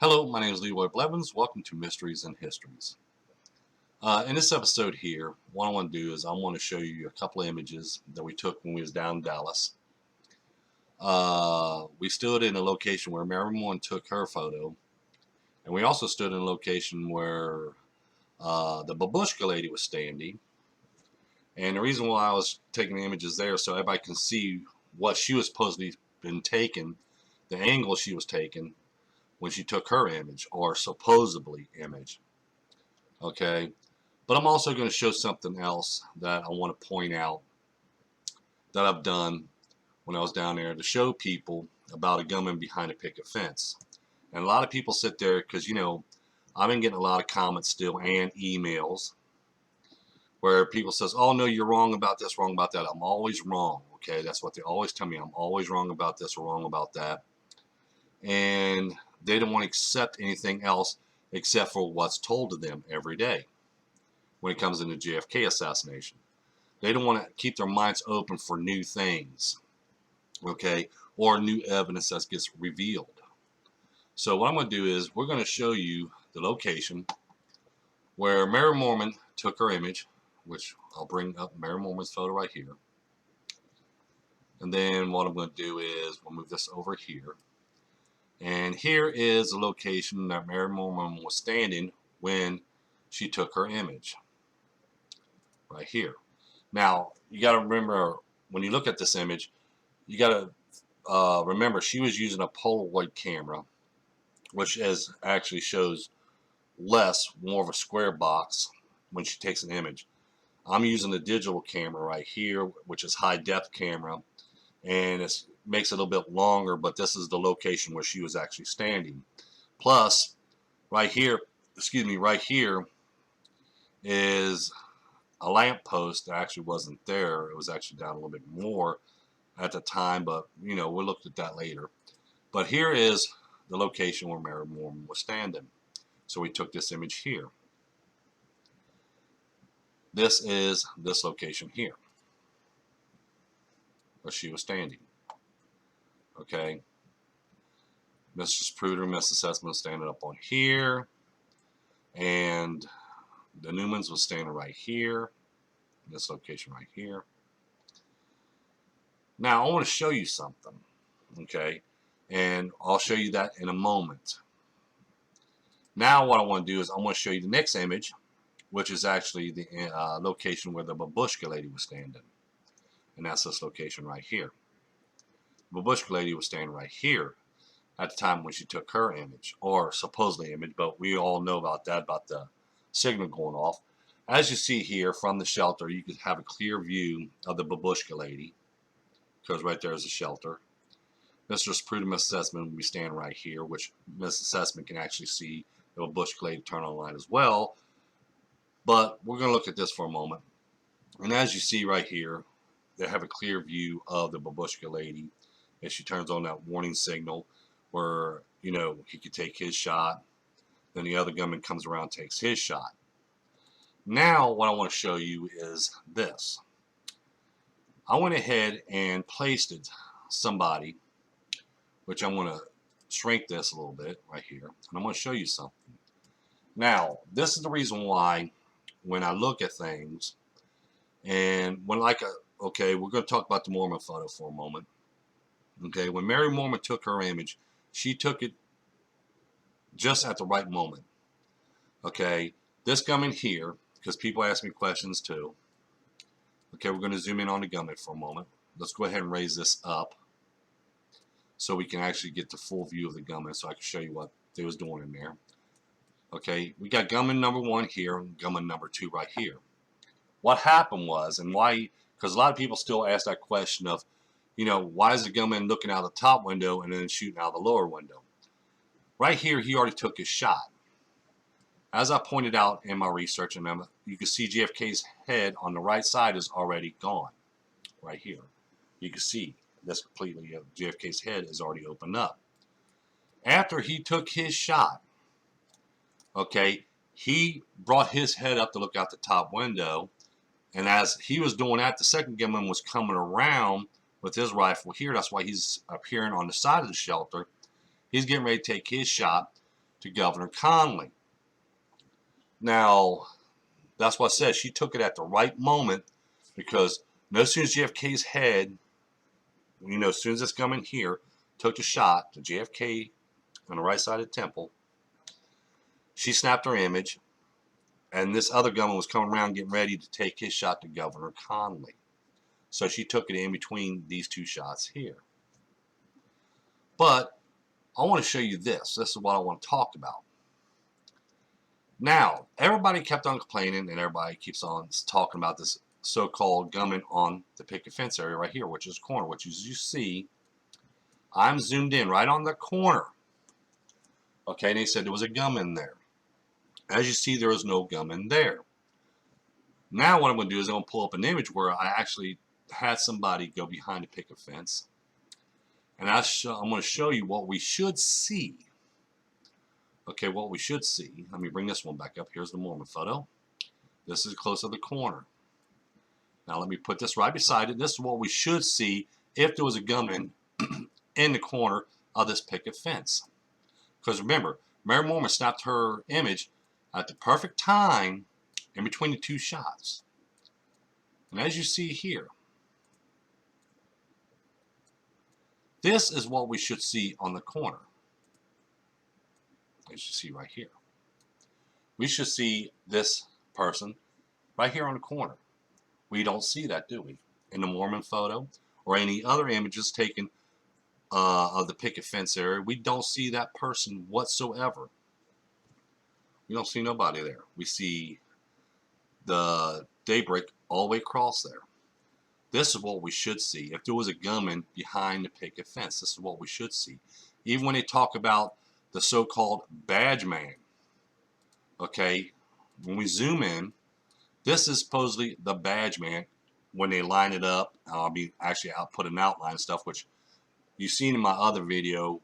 Hello, my name is Leroy Blevins. Welcome to Mysteries and Histories. In this episode here, what I want to do is I want to show you a couple of images that we took when we was down in Dallas. We stood in a location where Mary Moorman took her photo, and we also stood in a location where the Babushka Lady was standing. And the reason why I was taking the images there so everybody can see what she was supposedly been taking, the angle she was taking when she took her image, or supposedly image. Okay, but I'm also going to show something else that I want to point out that I've done when I was down there to show people about a gunman behind a picket fence. And a lot of people sit there because, I've been getting a lot of comments still and emails where people says, oh, no, you're wrong about this, wrong about that. I'm always wrong. Okay, that's what they always tell me. I'm always wrong about this or wrong about that. And they don't want to accept anything else except for what's told to them every day when it comes to the JFK assassination. They don't want to keep their minds open for new things, okay, or new evidence that gets revealed. So what I'm going to do is we're going to show you the location where Mary Moorman took her image, which I'll bring up Mary Moorman's photo right here. And then what I'm going to do is we'll move this over here. And here is the location that Mary Moorman was standing when she took her image. Right here. Now, you got to remember, when you look at this image, you got to remember she was using a Polaroid camera, which actually shows more of a square box when she takes an image. I'm using a digital camera right here, which is high depth camera, and it makes it a little bit longer, but this is the location where she was actually standing. Plus, right here is a lamp post that actually wasn't there. It was actually down a little bit more at the time, but we looked at that later. But here is the location where Mary Moorman was standing. So we took this image here. This is this location here where she was standing. Okay. Mrs. Pruder, Mrs. Sussman was standing up on here, and the Newmans was standing right here, this location right here. Now, I want to show you something, okay? And I'll show you that in a moment. Now, what I want to do is I want to show you the next image, which is actually the location where the Babushka Lady was standing. And that's this location right here. The Babushka Lady was standing right here at the time when she took her image, or supposedly image, but we all know about that, about the signal going off. As you see here from the shelter, you can have a clear view of the Babushka Lady, because right there is a shelter. Mr. Pruder and Mrs. Sussman will be standing right here, which Mrs. Sussman can actually see the Babushka Lady turn on the light as well. But we're going to look at this for a moment. And as you see right here, they have a clear view of the Babushka Lady as she turns on that warning signal where, he could take his shot. Then the other gunman comes around and takes his shot. Now, what I want to show you is this. I went ahead and placed somebody, which I'm going to shrink this a little bit right here, and I'm going to show you something. Now, this is the reason why when I look at things, and when okay, we're going to talk about the Moorman photo for a moment. Okay, when Mary Moorman took her image, she took it just at the right moment. Okay, this gunman here, because people ask me questions too. Okay, we're going to zoom in on the gunman for a moment. Let's go ahead and raise this up so we can actually get the full view of the gunman, so I can show you what they was doing in there. Okay, we got gunman number 1 here and gunman number 2 right here. What happened was, and why, because a lot of people still ask that question of, why is the gunman looking out the top window and then shooting out the lower window? Right here, he already took his shot. As I pointed out in my research, and you can see JFK's head on the right side is already gone. Right here. You can see this completely, JFK's head is already opened up. After he took his shot, okay, he brought his head up to look out the top window, and as he was doing that, the second gunman was coming around with his rifle here. That's why he's appearing on the side of the shelter. He's getting ready to take his shot. to Governor Conley. Now, that's what I said. She took it at the right moment, because no sooner as JFK's head, as soon as this gunman here took the shot to JFK on the right side of the temple, she snapped her image, and this other gunman was coming around getting ready to take his shot to Governor Conley. So she took it in between these two shots here. But I want to show you this. This is what I want to talk about. Now, everybody kept on complaining, and everybody keeps on talking about this so-called gunman on the picket fence area right here, which is corner, which as you see, I'm zoomed in right on the corner. Okay, and they said there was a gunman there. As you see, there was no gunman there. Now what I'm going to do is I'm going to pull up an image where I actually had somebody go behind the picket fence. And I'm going to show you what we should see. Okay, what we should see. Let me bring this one back up. Here's the Moorman photo. This is close to the corner. Now let me put this right beside it. This is what we should see if there was a gunman in the corner of this picket fence. Because remember, Mary Moorman snapped her image at the perfect time in between the two shots. And as you see here, this is what we should see on the corner. As you see right here. We should see this person right here on the corner. We don't see that, do we? In the Moorman photo or any other images taken of the picket fence area, we don't see that person whatsoever. We don't see nobody there. We see the daybreak all the way across there. This is what we should see. If there was a gunman behind the picket fence, this is what we should see. Even when they talk about the so-called badge man, okay, when we zoom in, this is supposedly the badge man when they line it up. I'll put an outline and stuff, which you've seen in my other video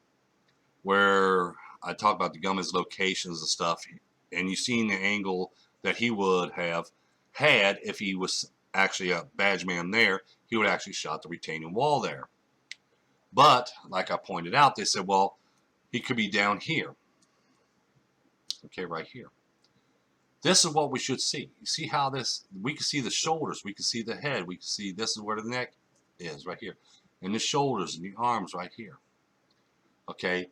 where I talk about the gunman's locations and stuff, and you've seen the angle that he would have had if he was actually a badge man there. He would actually shot the retaining wall there. But like I pointed out, they said, well, he could be down here. Okay, right here. This is what we should see. You see how this, we can see the shoulders, we can see the head, we can see this is where the neck is, right here. And the shoulders and the arms right here. Okay,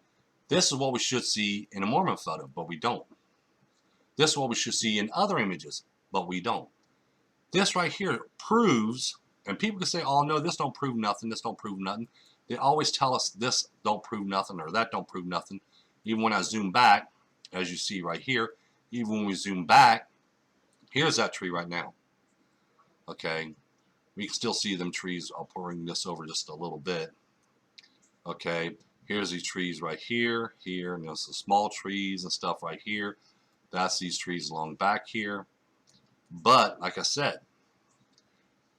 this is what we should see in a Moorman photo, but we don't. This is what we should see in other images, but we don't. This right here proves, and people can say, oh no, this don't prove nothing, this don't prove nothing. They always tell us this don't prove nothing or that don't prove nothing. Even when I zoom back, as you see right here, even when we zoom back, here's that tree right now. Okay, we can still see them trees. I'll bring this over just a little bit. Okay, here's these trees right here, here, and there's some small trees and stuff right here. That's these trees along back here. But like I said,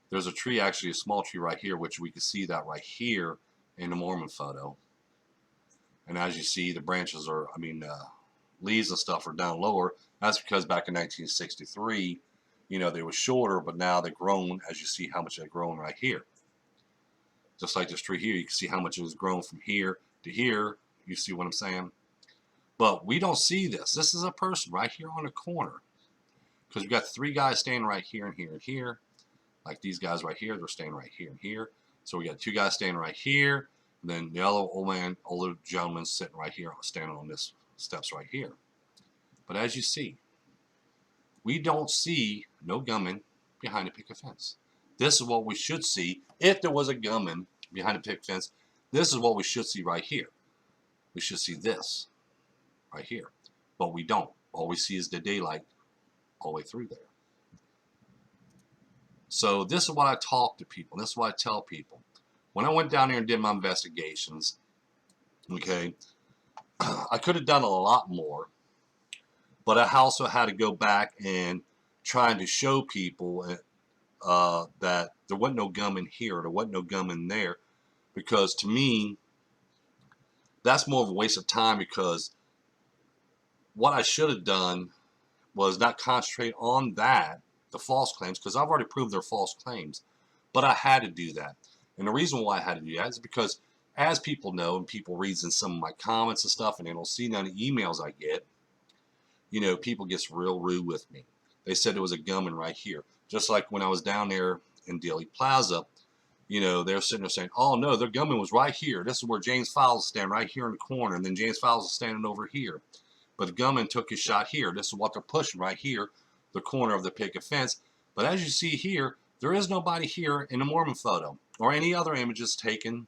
there's a tree, actually a small tree right here, which we can see that right here in the Moorman photo. And as you see, the branches are, leaves and stuff are down lower. That's because back in 1963, they were shorter, but now they've grown, as you see how much they've grown right here. Just like this tree here, you can see how much it has grown from here to here. You see what I'm saying? But we don't see this. This is a person right here on the corner. Because we've got three guys standing right here and here and here. Like these guys right here, they're standing right here and here. So we got two guys standing right here. And then the other older gentleman sitting right here, standing on this steps right here. But as you see, we don't see no gunman behind a picket fence. This is what we should see if there was a gunman behind a picket fence. This is what we should see right here. We should see this right here. But we don't. All we see is the daylight all the way through there. So this is what I talk to people. This is what I tell people. When I went down there and did my investigations, okay, I could have done a lot more, but I also had to go back and trying to show people that there wasn't no gunman here, there wasn't no gunman there, because to me, that's more of a waste of time, because what I should have done was not concentrate on that, the false claims, because I've already proved they're false claims, but I had to do that. And the reason why I had to do that is because as people know, and people reads in some of my comments and stuff, and they don't see none of the emails I get, you know, people gets real rude with me. They said there was a gunman right here. Just like when I was down there in Dealey Plaza, you know, they're sitting there saying, oh no, their gunman was right here. This is where James Fowles is standing, right here in the corner. And then James Fowles is standing over here. But the gunman took his shot here. This is what they're pushing right here, the corner of the picket fence. But as you see here, there is nobody here in the Moorman photo or any other images taken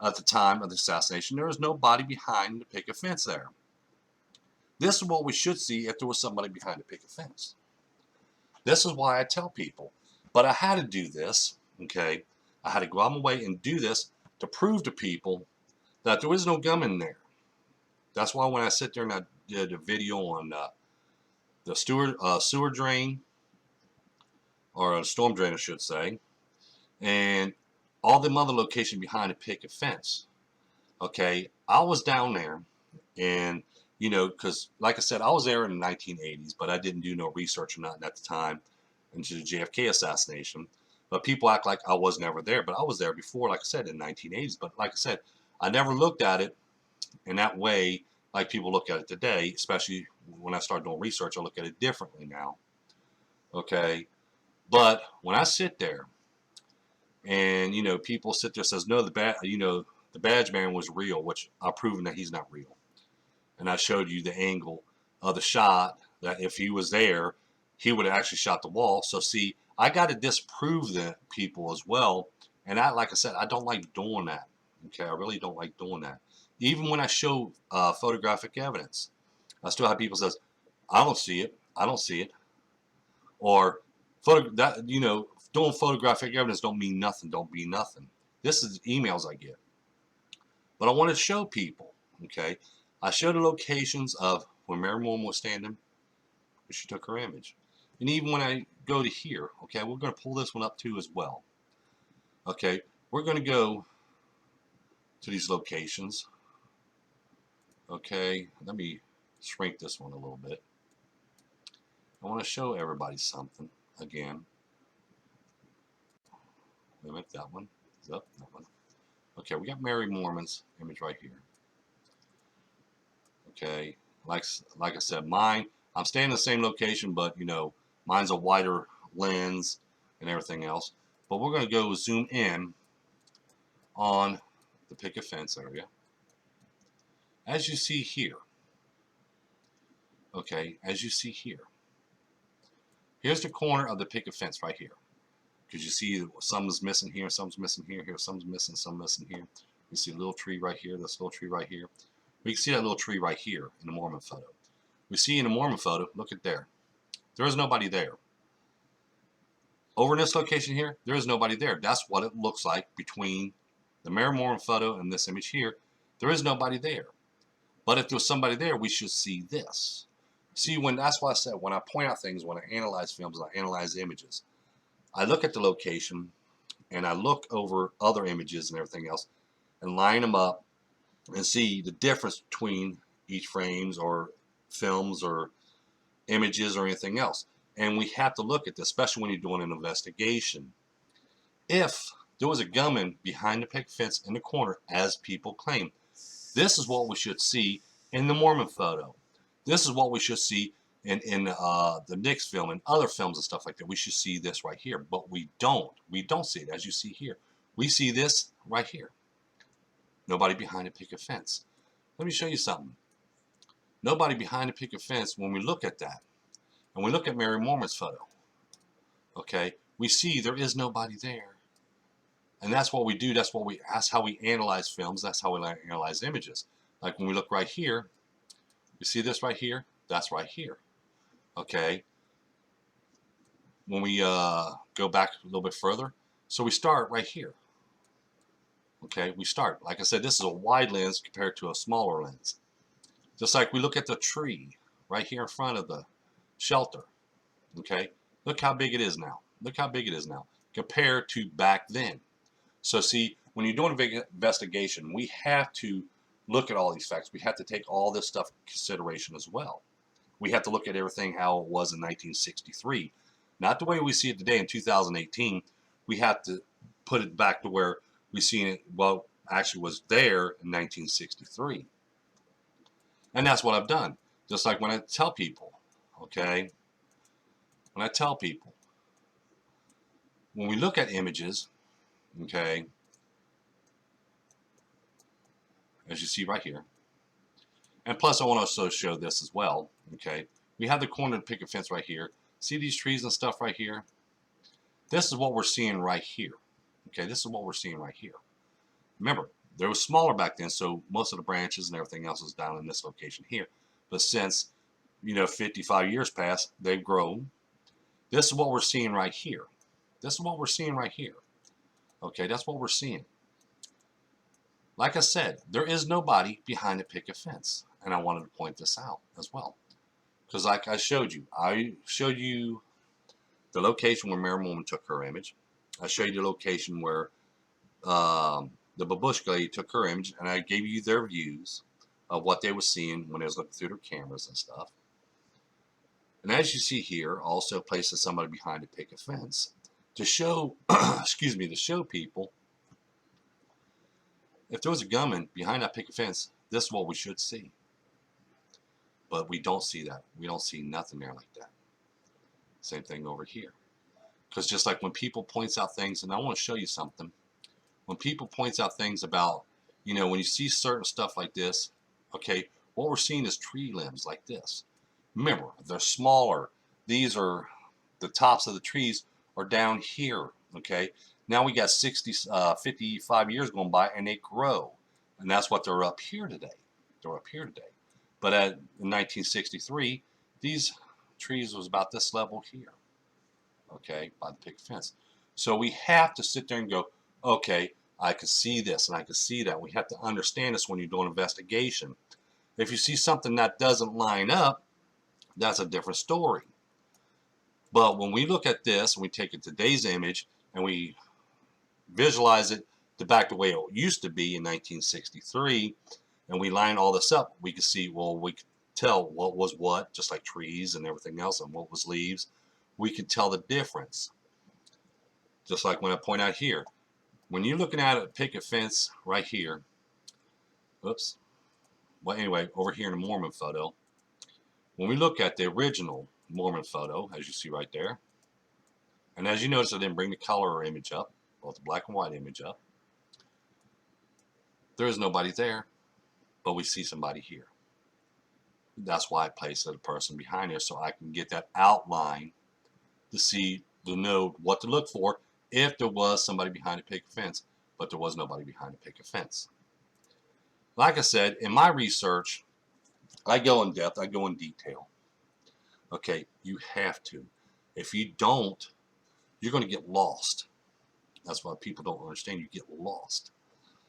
at the time of the assassination. There is nobody behind the picket fence there. This is what we should see if there was somebody behind the picket fence. This is why I tell people. But I had to do this, okay? I had to go out my way and do this to prove to people that there is no gunman there. That's why when I sit there and I did a video on the sewer drain, or a storm drain I should say, and all them other locations behind the picket fence, okay, I was down there, and you know, because like I said, I was there in the 1980s, but I didn't do no research or nothing at the time into the JFK assassination. But people act like I was never there, but I was there before, like I said, in the 1980s. But like I said, I never looked at it in that way like people look at it today, especially when I start doing research. I look at it differently now, okay? But when I sit there and, you know, people sit there and says, no, the badge man was real, which I've proven that he's not real. And I showed you the angle of the shot, that if he was there, he would have actually shot the wall. So see, I got to disprove that people as well. And I, like I said, I don't like doing that. Okay, I really don't like doing that. Even when I show photographic evidence, I still have people says, I don't see it. I don't see it. Or you know, doing photographic evidence don't mean nothing. Don't mean nothing. This is emails I get. But I want to show people. Okay. I showed the locations of where Mary Moorman was standing, where she took her image. And even when I go to here, okay, we're going to pull this one up too as well. Okay, we're going to go to these locations. Okay, let me shrink this one a little bit. I want to show everybody something again. Wait a minute, that one is up, that one. Okay, we got Mary Moorman's image right here. Okay, like I said, mine, I'm staying in the same location, but you know, mine's a wider lens and everything else. But we're going to go zoom in on the picket fence area. As you see here, okay, as you see here, here's the corner of the picket fence right here. Because you see something's missing here, something's missing here, something's missing, something missing here. You see a little tree right here, this little tree right here. We can see that little tree right here in the Moorman photo. We see in the Moorman photo, look at there. There is nobody there. Over in this location here, there is nobody there. That's what it looks like between the Mary Moorman photo and this image here. There is nobody there. But if there was somebody there, we should see this. See, that's why I said when I point out things, when I analyze films, I analyze images. I look at the location and I look over other images and everything else and line them up and see the difference between each frames or films or images or anything else. And we have to look at this, especially when you're doing an investigation. If there was a gunman behind the picket fence in the corner, as people claim, this is what we should see in the Moorman photo. This is what we should see in the Nix film and other films and stuff like that. We should see this right here, but we don't. We don't see it, as you see here. We see this right here. Nobody behind a picket fence. Let me show you something. Nobody behind a picket fence. When we look at that, and we look at Mary Moorman's photo, okay, we see there is nobody there. And that's what we do. That's how we analyze films. That's how we analyze images. Like when we look right here, you see this right here? That's right here. Okay. When we go back a little bit further, so we start right here. Okay, we start. Like I said, this is a wide lens compared to a smaller lens. Just like we look at the tree right here in front of the shelter. Okay, look how big it is now. Look how big it is now compared to back then. So see, when you're doing an investigation, we have to look at all these facts. We have to take all this stuff into consideration as well. We have to look at everything how it was in 1963. Not the way we see it today in 2018. We have to put it back to where we see it, well, actually was there in 1963. And that's what I've done. Just like when I tell people, okay, when I tell people, when we look at images, okay, as you see right here, and plus I want to also show this as well, okay, we have the corner picket fence right here. See these trees and stuff right here? This is what we're seeing right here. Okay, this is what we're seeing right here. Remember, they were smaller back then, so most of the branches and everything else is down in this location here. But since, 55 years passed, they've grown. This is what we're seeing right here. This is what we're seeing right here. Okay, that's what we're seeing. Like I said, there is nobody behind the picket fence. And I wanted to point this out as well. Because like I showed you the location where Mary Moorman took her image. I showed you the location where the Babushka Lady took her image, and I gave you their views of what they were seeing when they was looking through their cameras and stuff. And as you see here, also places somebody behind a picket fence to show, excuse me, to show people if there was a gunman behind that picket fence, this is what we should see. But we don't see that. We don't see nothing there like that. Same thing over here. Because just like when people points out things, and I want to show you something. When people points out things about, when you see certain stuff like this, okay, what we're seeing is tree limbs like this. Remember, they're smaller. These are, the tops of the trees are down here, okay? Now we got 55 years going by, and they grow. And that's what they're up here today. They're up here today. But in 1963, these trees was about this level here, okay, by the picket fence. So we have to sit there and go, okay, I can see this and I can see that. We have to understand this when you're doing investigation. If you see something that doesn't line up, that's a different story. But when we look at this and we take today's image and we visualize it back the way it used to be in 1963, and we line all this up, we can see, well, we can tell what was what, just like trees and everything else, and what was leaves. We can tell the difference. Just like when I point out here, when you're looking at a picket fence right here, oops, well, anyway, over here in the Moorman photo, when we look at the original Moorman photo, as you see right there, and as you notice, I didn't bring the color image up, both the black and white image up. There is nobody there, but we see somebody here. That's why I placed a person behind there, so I can get that outline to know what to look for if there was somebody behind a picket fence, but there was nobody behind a picket fence. Like I said, in my research, I go in depth, I go in detail. Okay, you have to. If you don't, you're going to get lost. That's why people don't understand. You get lost.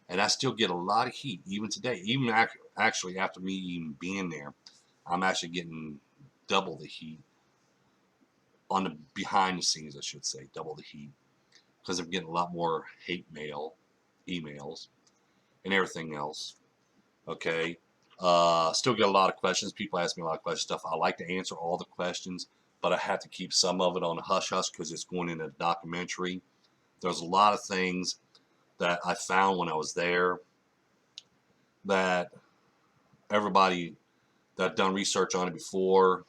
And I still get a lot of heat, even today. Even actually after me even being there, I'm actually getting double the heat on the behind the scenes, I should say, double the heat. Because I'm getting a lot more hate mail, emails, and everything else. Okay. Still get a lot of questions. People ask me a lot of questions stuff. I like to answer all the questions, but I have to keep some of it on the hush hush because it's going in a documentary. There's a lot of things that I found when I was there that everybody that done research on it before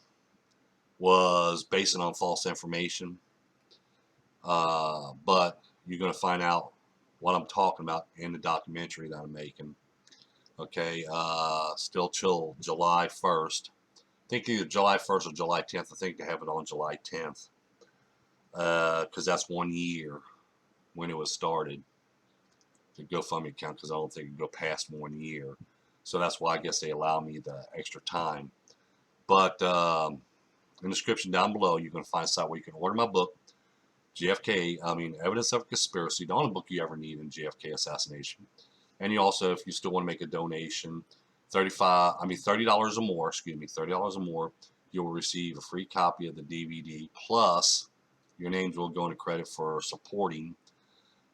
was basing on false information. But you're going to find out what I'm talking about in the documentary that I'm making. Okay, still till July 1st. I think either July 1st or July 10th. I think they have it on July 10th. Because that's 1 year when it was started. The GoFundMe account, because I don't think it can go past 1 year. So that's why I guess they allow me the extra time. But in the description down below, you're going to find a site where you can order my book, JFK, Evidence of a Conspiracy, the only book you ever need in JFK assassination. And you also, if you still want to make a donation, $30 or more, $30 or more, you'll receive a free copy of the DVD, plus your names will go into credit for supporting.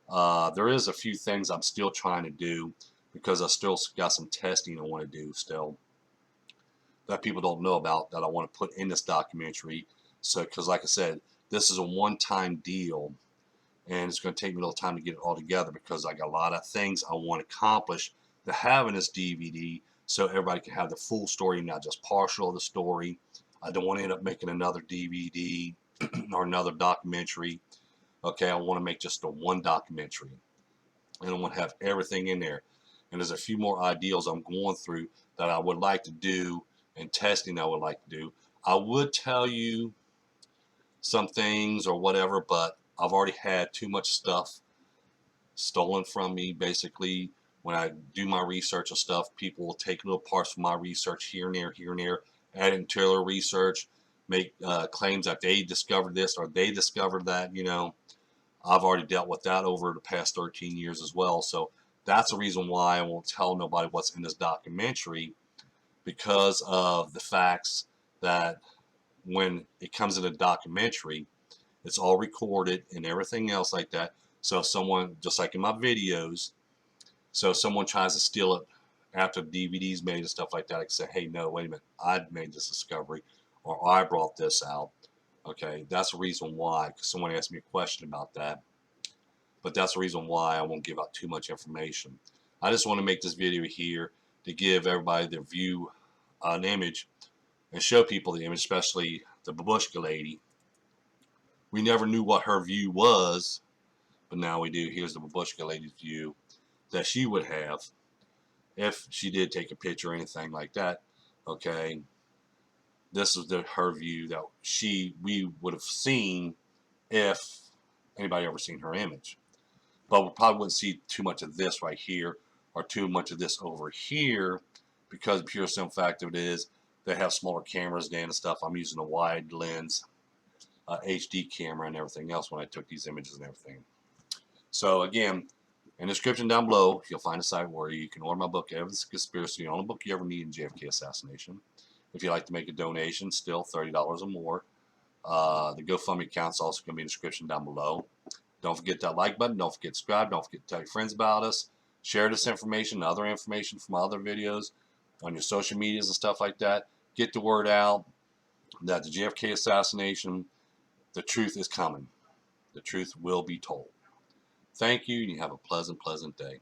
There is a few things I'm still trying to do because I still got some testing I want to do still that people don't know about that I want to put in this documentary. So, because like I said, this is a one-time deal, and it's going to take me a little time to get it all together because I got a lot of things I want to accomplish to have in this DVD so everybody can have the full story, not just partial of the story. I don't want to end up making another DVD or another documentary. Okay, I want to make just the one documentary, and I want to have everything in there. And there's a few more ideals I'm going through that I would like to do, and testing I would like to do. I would tell you some things or whatever, but I've already had too much stuff stolen from me. Basically, when I do my research and stuff, people will take little parts from my research here and there, add it to their research, make claims that they discovered this or they discovered that. I've already dealt with that over the past 13 years as well. So that's the reason why I won't tell nobody what's in this documentary, because of the facts that when it comes in a documentary, it's all recorded and everything else like that. So if someone, just like in my videos, so if someone tries to steal it after the DVD's made and stuff like that, I can say, hey, no, wait a minute, I made this discovery, or I brought this out. Okay, that's the reason why, because someone asked me a question about that. But that's the reason why I won't give out too much information. I just want to make this video here to give everybody their view, an image, and show people the image, especially the Babushka Lady. We never knew what her view was, but now we do. Here's the Babushka Lady's view that she would have if she did take a picture or anything like that. Okay, this is her view that we would have seen if anybody ever seen her image. But we probably wouldn't see too much of this right here or too much of this over here, because the pure simple fact of it is they have smaller cameras than and stuff. I'm using a wide lens HD camera and everything else when I took these images and everything. So again, in the description down below, you'll find a site where you can order my book, Evidence of Conspiracy, the only book you ever need in JFK assassination. If you'd like to make a donation, still $30 or more. The GoFundMe account's also going to be in the description down below. Don't forget that like button. Don't forget to subscribe. Don't forget to tell your friends about us. Share this information and other information from other videos on your social medias and stuff like that. Get the word out that the JFK assassination, the truth is coming. The truth will be told. Thank you, and you have a pleasant, pleasant day.